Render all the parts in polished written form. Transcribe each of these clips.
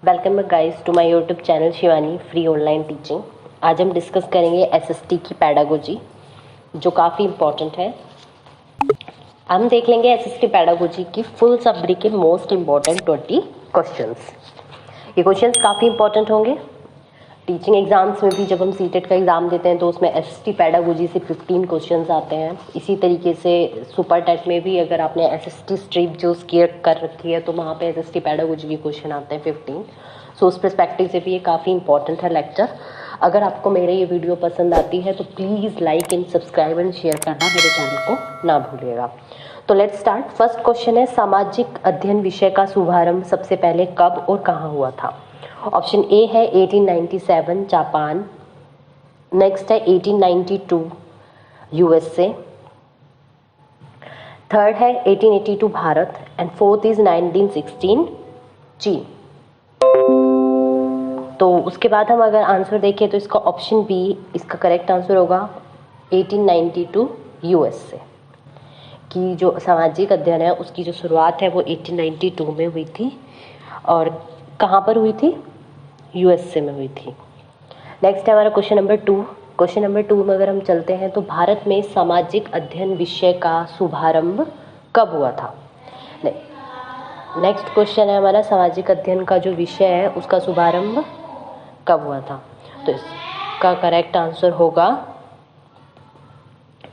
Welcome guys to my YouTube channel Shivani free online teaching. आज हम discuss करेंगे SST की पैडागोजी जो काफ़ी इम्पोर्टेंट है। हम देख लेंगे एसएसटी पैडागोजी की फुल समरी के मोस्ट इम्पॉर्टेंट 20 क्वेश्चंस। ये क्वेश्चंस काफ़ी इंपॉर्टेंट होंगे। टीचिंग एग्जाम्स में भी जब हम सीटेट का एग्ज़ाम देते हैं तो उसमें एसएसटी पैडागोजी से 15 क्वेश्चंस आते हैं। इसी तरीके से सुपर टेट में भी अगर आपने एसएसटी स्ट्रीम चूज कर रखी है तो वहाँ पे एसएसटी पैडागोजी के क्वेश्चन आते हैं 15। सो उस पर्सपेक्टिव से भी ये काफ़ी इंपॉर्टेंट है लेक्चर। अगर आपको मेरे ये वीडियो पसंद आती है तो please like and subscribe and share करना मेरे चैनल को ना भूलिएगा। तो लेट्स स्टार्ट। फर्स्ट क्वेश्चन है, सामाजिक अध्ययन विषय का शुभारंभ सबसे पहले कब और कहाँ हुआ था? ऑप्शन ए है 1897 जापान, नेक्स्ट है 1892 यूएसए, थर्ड है 1882 भारत एंड फोर्थ इज 1916 चीन। तो उसके बाद हम अगर आंसर देखें तो इसका ऑप्शन बी इसका करेक्ट आंसर होगा 1892 यूएसए की जो सामाजिक अध्ययन है उसकी जो शुरुआत है वो 1892 में हुई थी। और कहाँ पर हुई थी? यूएसए में हुई थी। नेक्स्ट है हमारा क्वेश्चन नंबर 2। क्वेश्चन नंबर 2 में अगर हम चलते हैं तो भारत में सामाजिक अध्ययन विषय का शुभारंभ कब हुआ था? नेक्स्ट क्वेश्चन है हमारा, सामाजिक अध्ययन का जो विषय है उसका शुभारंभ कब हुआ था? तो इसका करेक्ट आंसर होगा,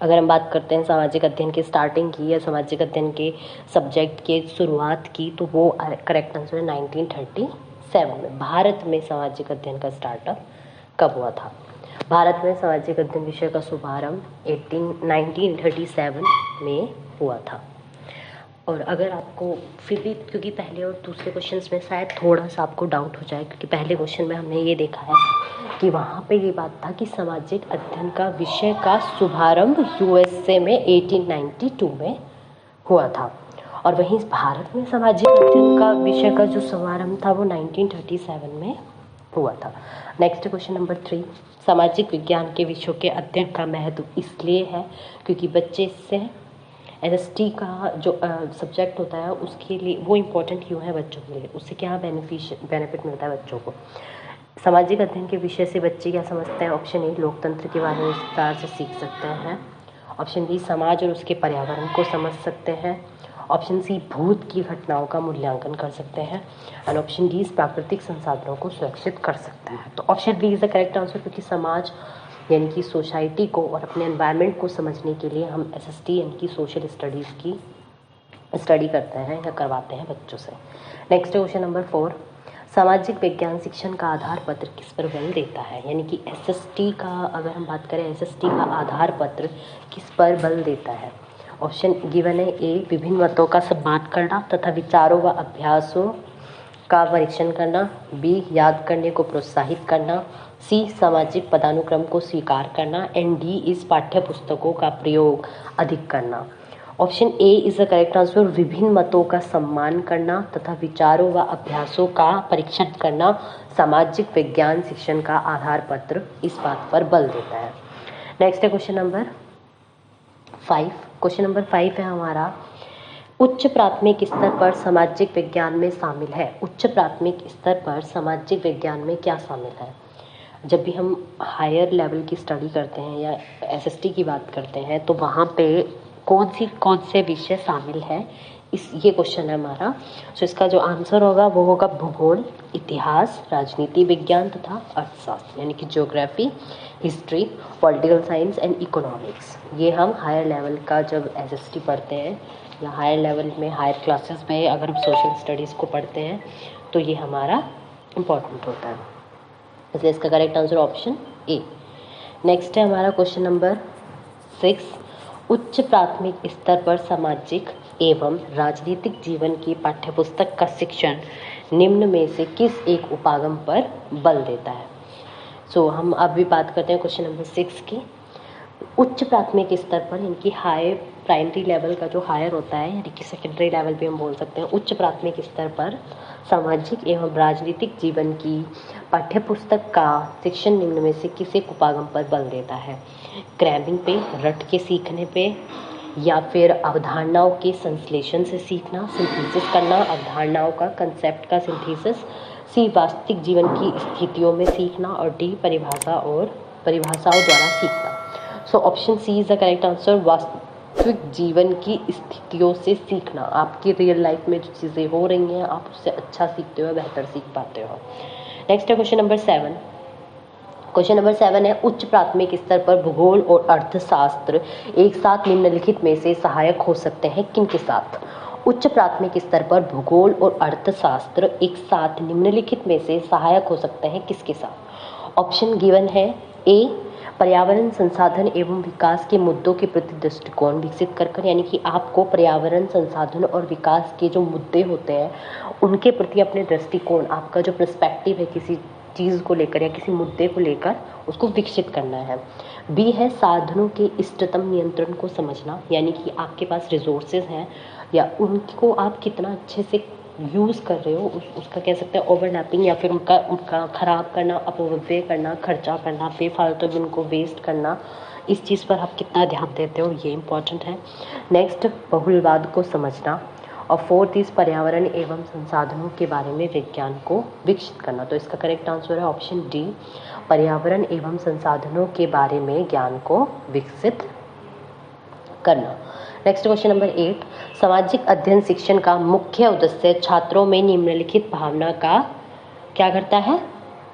अगर हम बात करते हैं सामाजिक अध्ययन की स्टार्टिंग की या सामाजिक अध्ययन के सब्जेक्ट के शुरुआत की, तो वो करेक्ट आंसर है 1937 में। भारत में सामाजिक अध्ययन का स्टार्टअप कब हुआ था? भारत में सामाजिक अध्ययन विषय का शुभारंभ 1937 में हुआ था। और अगर आपको फिर भी, क्योंकि पहले और दूसरे क्वेश्चंस में शायद थोड़ा सा आपको डाउट हो जाए, क्योंकि पहले क्वेश्चन में हमने ये देखा है कि वहाँ पे ये बात था कि सामाजिक अध्ययन का विषय का शुभारंभ यूएसए में 1892 में हुआ था, और वहीं भारत में सामाजिक अध्ययन का विषय का जो शुभारंभ था वो 1937 में हुआ था। नेक्स्ट क्वेश्चन नंबर 3, सामाजिक विज्ञान के विषयों के अध्ययन का महत्व इसलिए है क्योंकि बच्चे इससे एसएसटी का जो सब्जेक्ट होता है उसके लिए वो इम्पोर्टेंट क्यों है बच्चों के लिए, उससे क्या बेनिफिट मिलता है बच्चों को। सामाजिक अध्ययन के विषय से बच्चे क्या समझते हैं? ऑप्शन ए, लोकतंत्र के बारे में विस्तार से सीख सकते हैं। ऑप्शन बी, समाज और उसके पर्यावरण को समझ सकते हैं। ऑप्शन सी, भूत की घटनाओं का मूल्यांकन कर सकते हैं। एंड ऑप्शन डी, प्राकृतिक संसाधनों को सुरक्षित कर सकते हैं। तो option B is the correct answer, क्योंकि समाज यानी कि सोसाइटी को और अपने एनवायरनमेंट को समझने के लिए हम एसएसटी यानी कि सोशल स्टडीज़ की स्टडी करते हैं या करवाते हैं बच्चों से। नेक्स्ट क्वेश्चन नंबर 4, सामाजिक विज्ञान शिक्षण का आधार पत्र किस पर बल देता है? यानी कि एसएसटी का, अगर हम बात करें एसएसटी का आधार पत्र किस पर बल देता है? ऑप्शन गिवन है, ए, विभिन्न मतों का सम्मान करना तथा विचारों व अभ्यासों का परीक्षण करना, बी, याद करने को प्रोत्साहित करना, सी, सामाजिक पदानुक्रम को स्वीकार करना, एंड डी इस पाठ्य पुस्तकों का प्रयोग अधिक करना। Option A is the correct answer, विभिन्न मतों का सम्मान करना तथा विचारों व अभ्यासों का परीक्षण करना सामाजिक विज्ञान शिक्षण का आधार पत्र इस बात पर बल देता है। नेक्स्ट है क्वेश्चन नंबर 5। क्वेश्चन नंबर 5 है हमारा, उच्च प्राथमिक स्तर पर सामाजिक विज्ञान में शामिल है। उच्च प्राथमिक स्तर पर सामाजिक विज्ञान में क्या शामिल है? जब भी हम हायर लेवल की स्टडी करते हैं या एसएसटी की बात करते हैं तो वहाँ पे कौन से विषय शामिल है, ये क्वेश्चन है हमारा। सो इसका जो आंसर होगा वो होगा भूगोल, इतिहास, राजनीति विज्ञान तथा अर्थशास्त्र, यानी कि geography, history, political science and economics. ये हम हायर लेवल का जब एसएसटी पढ़ते हैं या हायर लेवल में हायर क्लासेस में अगर हम सोशल स्टडीज़ को पढ़ते हैं तो ये हमारा इम्पोर्टेंट होता है, इसलिए इसका correct answer option A. Next है हमारा क्वेश्चन नंबर 6, उच्च प्राथमिक स्तर पर सामाजिक एवं राजनीतिक जीवन की पाठ्यपुस्तक का शिक्षण निम्न में से किस एक उपागम पर बल देता है? सो हम अब भी बात करते हैं क्वेश्चन नंबर 6 की। उच्च प्राथमिक स्तर पर, यानी कि हाई प्राइमरी लेवल का जो हायर होता है, यानी कि सेकेंडरी लेवल भी हम बोल सकते हैं, उच्च प्राथमिक स्तर पर सामाजिक एवं राजनीतिक जीवन की पाठ्यपुस्तक का शिक्षण निम्न में से किस एक उपागम पर बल देता है? क्रैमिंग पे, रट के सीखने पे, या फिर अवधारणाओं के संश्लेषण से सीखना, सिंथेसिस करना अवधारणाओं का, कंसेप्ट का सिंथेसिस, सी वास्तविक जीवन की स्थितियों में सीखना और डी परिभाषाओं द्वारा सीखना। So option C is the correct answer, वास्तविक जीवन की स्थितियों से सीखना। आपकी रियल लाइफ में जो चीज़ें हो रही हैं आप उससे अच्छा सीखते हो, बेहतर सीख पाते हो। नेक्स्ट है क्वेश्चन नंबर 7। क्वेश्चन नंबर 7 है, उच्च प्राथमिक स्तर पर भूगोल और अर्थशास्त्र एक साथ निम्नलिखित में से सहायक हो सकते हैं किनके साथ? उच्च प्राथमिक स्तर पर भूगोल और अर्थशास्त्र एक साथ निम्नलिखित में से सहायक हो सकते हैं किसके साथ? ऑप्शन गिवन है, ए पर्यावरण संसाधन एवं विकास के मुद्दों के प्रति दृष्टिकोण विकसित कर यानी कि आपको पर्यावरण संसाधन और विकास के जो मुद्दे होते हैं उनके प्रति अपने दृष्टिकोण, आपका जो पर्सपेक्टिव है किसी चीज़ को लेकर या किसी मुद्दे को लेकर उसको विकसित करना है। बी है साधनों के इष्टतम नियंत्रण को समझना, यानी कि आपके पास रिसोर्सेज हैं या उनको आप कितना अच्छे से यूज़ कर रहे हो, उसका कह सकते हैं ओवरलैपिंग, या फिर उनका ख़राब करना, अपव्यय करना, खर्चा करना, बेफालतू में उनको वेस्ट करना, इस चीज़ पर आप कितना ध्यान देते हो, ये इंपॉर्टेंट है। नेक्स्ट बहुलवाद को समझना, और फोर्थ इस पर्यावरण एवं संसाधनों के बारे में विज्ञान को विकसित करना। तो इसका करेक्ट आंसर है ऑप्शन डी, पर्यावरण एवं संसाधनों के बारे में ज्ञान को विकसित करना। नेक्स्ट क्वेश्चन नंबर 8, सामाजिक अध्ययन शिक्षण का मुख्य उद्देश्य छात्रों में निम्नलिखित भावना का क्या करता है?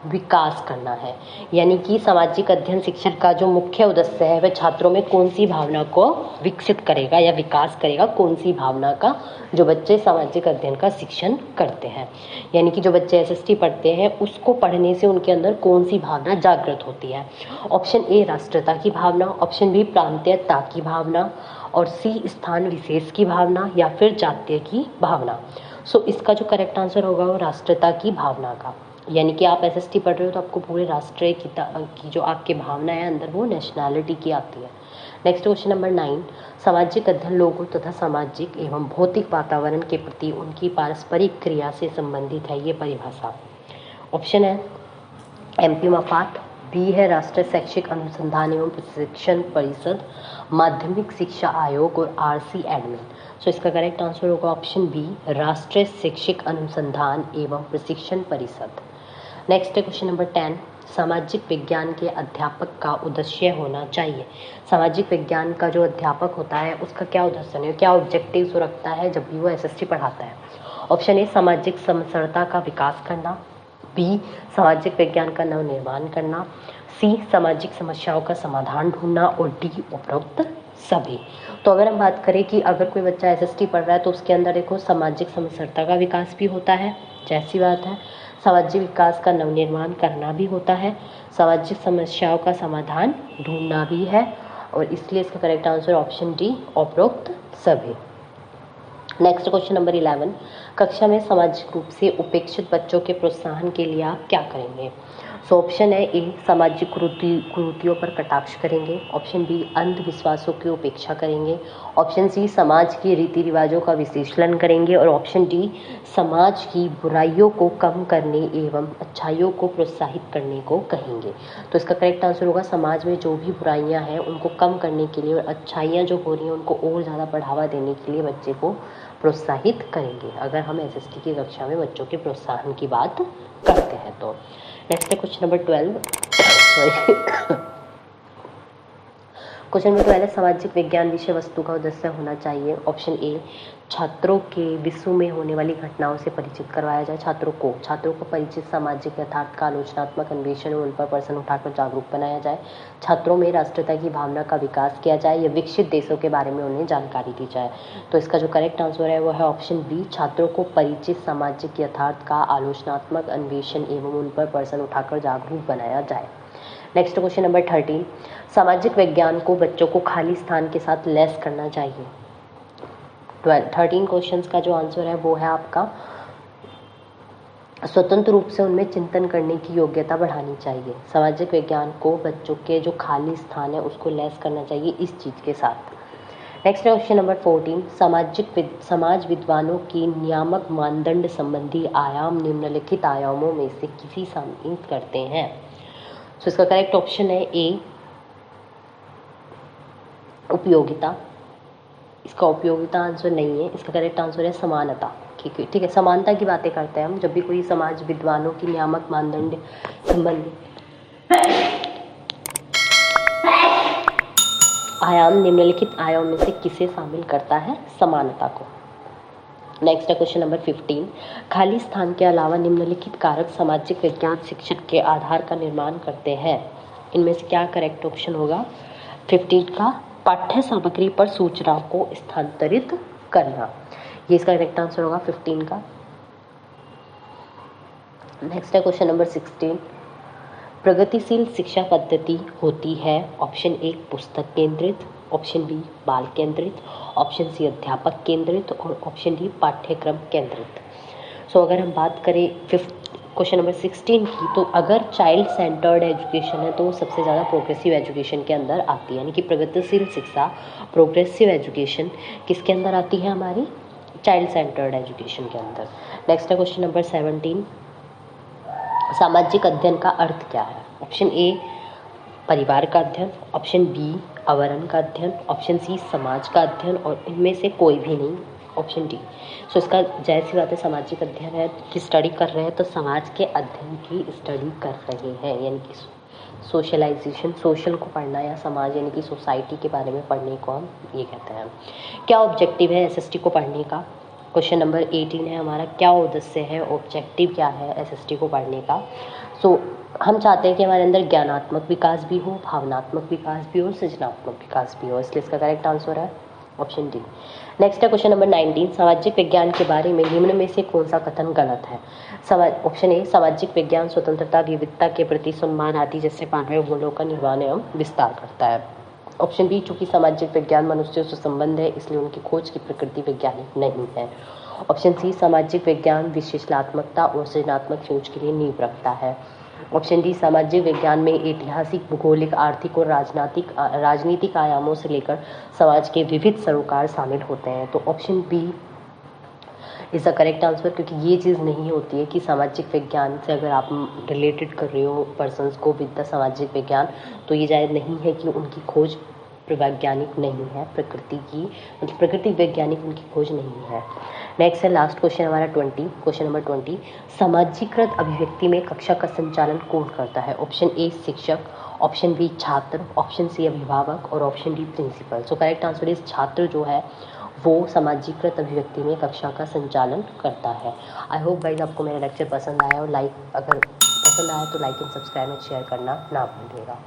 विकास करना है। यानी कि सामाजिक अध्ययन शिक्षण का जो मुख्य उद्देश्य है वह छात्रों में कौन सी भावना को विकसित करेगा या विकास करेगा, कौन सी भावना का, जो बच्चे सामाजिक अध्ययन का शिक्षण करते हैं। यानी कि जो बच्चे एसएसटी पढ़ते हैं उसको पढ़ने से उनके अंदर कौन सी भावना जागृत होती है? ऑप्शन ए राष्ट्रीयता की भावना, ऑप्शन बी प्रांतीयता की भावना, और सी स्थान विशेष की भावना, या फिर जातीय की भावना। सो इसका जो करेक्ट आंसर होगा वो राष्ट्रीयता की भावना का। यानी कि आप एसएसटी पढ़ रहे हो तो आपको पूरे राष्ट्रीय की जो आपकी भावना है अंदर वो नेशनैलिटी की आती है। नेक्स्ट क्वेश्चन नंबर 9, सामाजिक अध्ययन लोगों तथा सामाजिक एवं भौतिक वातावरण के प्रति उनकी पारस्परिक क्रिया से संबंधित है, ये परिभाषा। ऑप्शन है एमपी मफाट, बी है राष्ट्रीय शैक्षिक अनुसंधान एवं प्रशिक्षण परिषद, माध्यमिक शिक्षा आयोग, और आरसी एडमिन। सो इसका करेक्ट आंसर होगा ऑप्शन बी, राष्ट्रीय शैक्षिक अनुसंधान एवं प्रशिक्षण परिषद। नेक्स्ट है क्वेश्चन नंबर 10, सामाजिक विज्ञान के अध्यापक का उद्देश्य होना चाहिए। सामाजिक विज्ञान का जो अध्यापक होता है उसका क्या उद्देश्य है, क्या ऑब्जेक्टिव्स रखता है जब भी वो एसएसटी पढ़ाता है? ऑप्शन ए सामाजिक समरसता का विकास करना, बी सामाजिक विज्ञान का नवनिर्माण करना, सी सामाजिक समस्याओं का समाधान ढूंढना, और डी उपरोक्त सभी। तो अगर हम बात करें कि अगर कोई बच्चा एसएसटी पढ़ रहा है तो उसके अंदर देखो सामाजिक समरसता का विकास भी होता है, जैसी बात है, सामाजिक विकास का नवनिर्माण करना भी होता है, सामाजिक समस्याओं का समाधान ढूंढना भी है, और इसलिए इसका करेक्ट आंसर ऑप्शन डी उपरोक्त सभी। नेक्स्ट क्वेश्चन नंबर 11, कक्षा में सामाजिक रूप से उपेक्षित बच्चों के प्रोत्साहन के लिए आप क्या करेंगे? सो ऑप्शन है ए सामाजिक कुरीतियों पर कटाक्ष करेंगे, ऑप्शन बी अंधविश्वासों की उपेक्षा करेंगे, ऑप्शन सी समाज के रीति रिवाजों का विश्लेषण करेंगे, और ऑप्शन डी समाज की बुराइयों को कम करने एवं अच्छाइयों को प्रोत्साहित करने को कहेंगे। तो इसका करेक्ट आंसर होगा समाज में जो भी बुराइयां हैं उनको कम करने के लिए और अच्छाइयाँ जो हो रही हैं उनको और ज़्यादा बढ़ावा देने के लिए बच्चे को प्रोत्साहित करेंगे, अगर हम एसएसटी की कक्षा में बच्चों के प्रोत्साहन की बात करते हैं तो। नेक्स्ट है क्वेश्चन नंबर 12 क्वेश्चन नंबर 12 सामाजिक विज्ञान विषय वस्तु का उद्देश्य होना चाहिए। ऑप्शन ए छात्रों के विश्व में होने वाली घटनाओं से परिचित करवाया जाए, छात्रों को परिचित सामाजिक यथार्थ का आलोचनात्मक अन्वेषण उन पर प्रश्न उठाकर जागरूक बनाया जाए, छात्रों में राष्ट्रीयता की भावना का विकास किया जाए, या विकसित देशों के बारे में उन्हें जानकारी दी जाए। तो इसका जो करेक्ट आंसर है वो है ऑप्शन बी, छात्रों को परिचित सामाजिक यथार्थ का आलोचनात्मक अन्वेषण एवं उन पर प्रश्न उठाकर जागरूक बनाया जाए। नेक्स्ट क्वेश्चन नंबर 13, सामाजिक विज्ञान को बच्चों को खाली स्थान के साथ लैस करना चाहिए। 13 क्वेश्चंस का जो आंसर है वो है आपका स्वतंत्र रूप से उनमें चिंतन करने की योग्यता बढ़ानी चाहिए। सामाजिक विज्ञान को बच्चों के जो खाली स्थान है उसको लैस करना चाहिए इस चीज़ के साथ। नेक्स्ट क्वेश्चन नंबर 14, समाज विद्वानों की नियामक मानदंड संबंधी आयाम निम्नलिखित आयामों में से किसी सम्मिलित करते हैं। तो इसका करेक्ट ऑप्शन है ए उपयोगिता, इसका उपयोगिता आंसर नहीं है, इसका करेक्ट आंसर है समानता। ठीक है, समानता की बातें करते हैं हम जब भी कोई समाज विद्वानों की नियामक मानदंड संबंधी आयाम निम्नलिखित आयाम में से किसे शामिल करता है? समानता को। नेक्स्ट है क्वेश्चन नंबर 15, खाली स्थान के अलावा निम्नलिखित कारक सामाजिक विज्ञान शिक्षण के आधार का निर्माण करते हैं। इनमें से क्या करेक्ट ऑप्शन होगा? 15 का पाठ्य सामग्री पर सूचनाओं को स्थानांतरित करना, ये इसका करेक्ट आंसर होगा 15 का। नेक्स्ट है क्वेश्चन नंबर 16, प्रगतिशील शिक्षा पद्धति होती है ऑप्शन ए पुस्तक केंद्रित, ऑप्शन बी बाल केंद्रित, ऑप्शन सी अध्यापक केंद्रित और ऑप्शन डी पाठ्यक्रम केंद्रित। सो अगर हम बात करें क्वेश्चन नंबर 16 की, तो अगर चाइल्ड सेंटर्ड एजुकेशन है तो सबसे ज़्यादा प्रोग्रेसिव एजुकेशन के अंदर आती है, यानी कि प्रगतिशील शिक्षा प्रोग्रेसिव एजुकेशन किसके अंदर आती है? हमारी चाइल्ड सेंटर्ड एजुकेशन के अंदर। नेक्स्ट है क्वेश्चन नंबर 17, सामाजिक अध्ययन का अर्थ क्या है? ऑप्शन ए परिवार का अध्ययन, ऑप्शन बी आवरण का अध्ययन, ऑप्शन सी समाज का अध्ययन और इनमें से कोई भी नहीं, ऑप्शन डी। सो इसका जाहिर सी बात है सामाजिक अध्ययन है कि स्टडी कर रहे हैं तो समाज के अध्ययन की स्टडी कर रहे हैं, यानी कि सोशलाइजेशन, सोशल को पढ़ना या समाज यानी कि सोसाइटी के बारे में पढ़ने को हम ये कहते हैं। क्या ऑब्जेक्टिव है एसएसटी को पढ़ने का? क्वेश्चन नंबर 18 है हमारा, क्या उद्देश्य है, ऑब्जेक्टिव क्या है एसएसटी को पढ़ने का? सो हम चाहते हैं कि हमारे अंदर ज्ञानात्मक विकास भी हो, भावनात्मक विकास भी हो, सृजनात्मक विकास भी हो, इसलिए इसका करेक्ट आंसर है ऑप्शन डी। नेक्स्ट है क्वेश्चन नंबर 19, सामाजिक विज्ञान के बारे में निम्न में से कौन सा कथन गलत है? ऑप्शन ए सामाजिक विज्ञान स्वतंत्रता, विविधता के प्रति सम्मान आदि जैसे मानवीय मूल्यों का निर्माण एवं विस्तार करता है। ऑप्शन बी, चूंकि सामाजिक विज्ञान मनुष्यों से संबंध है इसलिए उनकी खोज की प्रकृति वैज्ञानिक नहीं है। ऑप्शन सी, सामाजिक विज्ञान विश्लेषणात्मकता और सृजनात्मक सोच के लिए नींव रखता है। ऑप्शन डी, सामाजिक विज्ञान में ऐतिहासिक, भूगोलिक, आर्थिक और राजनीतिक आयामों से लेकर समाज के विविध सरोकार शामिल होते हैं। तो option B is the correct answer, क्योंकि ये चीज़ नहीं होती है कि सामाजिक विज्ञान से अगर आप रिलेटेड कर रहे हो पर्सन्स को विद द सामाजिक विज्ञान, तो ये जायज़ नहीं है कि उनकी खोज वैज्ञानिक नहीं है, प्रकृति की मतलब प्रकृति वैज्ञानिक उनकी खोज नहीं है। नेक्स्ट है लास्ट क्वेश्चन हमारा 20, क्वेश्चन नंबर 20, सामाजिकृत अभिव्यक्ति में कक्षा का संचालन कौन करता है? ऑप्शन ए शिक्षक, ऑप्शन बी छात्र, ऑप्शन सी अभिभावक और option D principal. So correct answer is छात्र जो है वो सामाजिकृत अभिव्यक्ति में कक्षा का संचालन करता है। आई होप गाइज आपको मेरा लेक्चर पसंद आया, और अगर पसंद आया तो like and subscribe and share करना ना भूलिएगा।